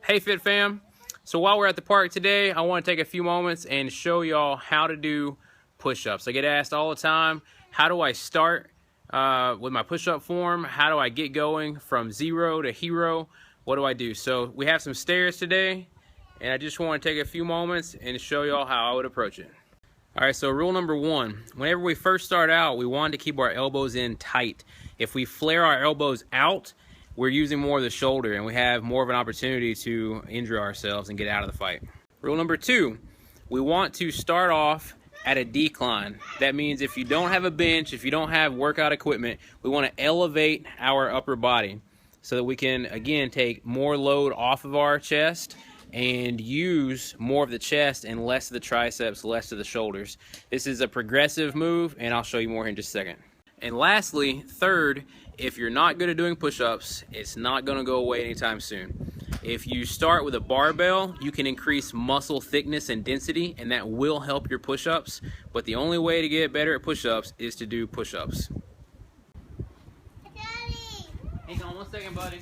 Hey Fit Fam, so while we're at the park today, I want to take a few moments and show y'all how to do push-ups. I get asked all the time, how do I start with my push-up form? How do I get going from zero to hero? What do I do? So we have some stairs today, and I just want to take a few moments and show y'all how I would approach it. Alright, so rule number one, whenever we first start out, we want to keep our elbows in tight. If we flare our elbows out, we're using more of the shoulder and we have more of an opportunity to injure ourselves and get out of the fight. Rule number two, we want to start off at a decline. That means if you don't have a bench, if you don't have workout equipment, we want to elevate our upper body so that we can, again, take more load off of our chest and use more of the chest and less of the triceps, less of the shoulders. This is a progressive move, and I'll show you more in just a second. And lastly, third, if you're not good at doing push-ups, it's not going to go away anytime soon. If you start with a barbell, you can increase muscle thickness and density, and that will help your push-ups. But the only way to get better at push-ups is to do push-ups. Daddy. Hang on one second, buddy.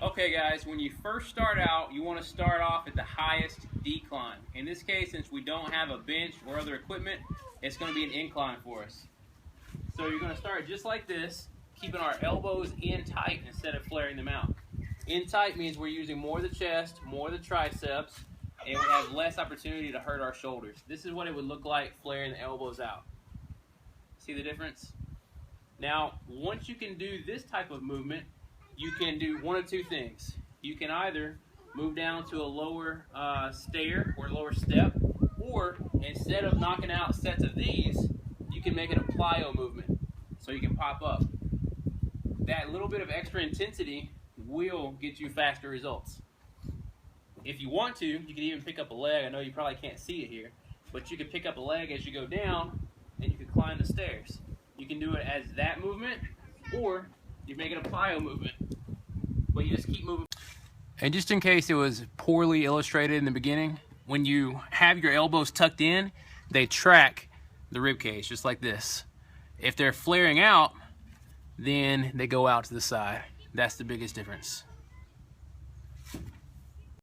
Okay guys, when you first start out, you want to start off at the highest decline. In this case, since we don't have a bench or other equipment, it's going to be an incline for us. So you're going to start just like this, keeping our elbows in tight instead of flaring them out. In tight means we're using more of the chest, more of the triceps, and we have less opportunity to hurt our shoulders. This is what it would look like flaring the elbows out. See the difference? Now, once you can do this type of movement, you can do one of two things. You can either move down to a lower stair or lower step, or instead of knocking out sets of these, you can make it a plyo movement, so you can pop up. That little bit of extra intensity will get you faster results. If you want to, you can even pick up a leg. I know you probably can't see it here, but you can pick up a leg as you go down, and you can climb the stairs. You can do it as that movement, or you make it a plyo movement, but you just keep moving. And just in case it was poorly illustrated in the beginning, when you have your elbows tucked in, they track the rib cage, just like this. If they're flaring out, then they go out to the side. That's the biggest difference.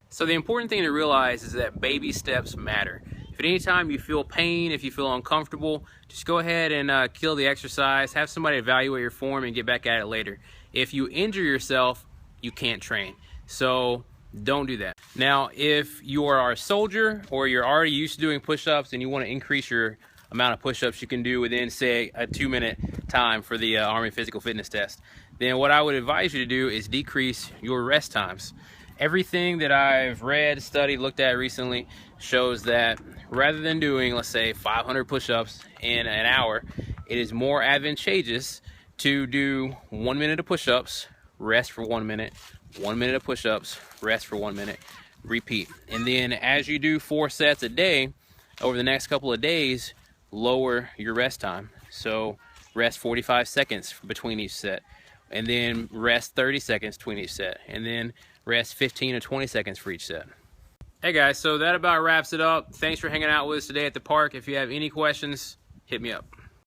So the important thing to realize is that baby steps matter. If at any time you feel pain, if you feel uncomfortable, just go ahead and kill the exercise, have somebody evaluate your form and get back at it later. If you injure yourself, you can't train. So don't do that. Now, if you are a soldier or you're already used to doing push-ups and you want to increase your amount of push-ups you can do within, say, a 2-minute time for the Army Physical Fitness Test, then what I would advise you to do is decrease your rest times. Everything that I've read, studied, looked at recently shows that rather than doing, let's say, 500 push-ups in an hour, it is more advantageous to do 1 minute of push-ups, rest for 1 minute, 1 minute of push-ups, rest for 1 minute, repeat. And then as you do 4 sets a day, over the next couple of days, lower your rest time. So rest 45 seconds between each set, and then rest 30 seconds between each set, and then rest 15 or 20 seconds for each set. Hey guys, so that about wraps it up. Thanks for hanging out with us today at the park. If you have any questions, hit me up.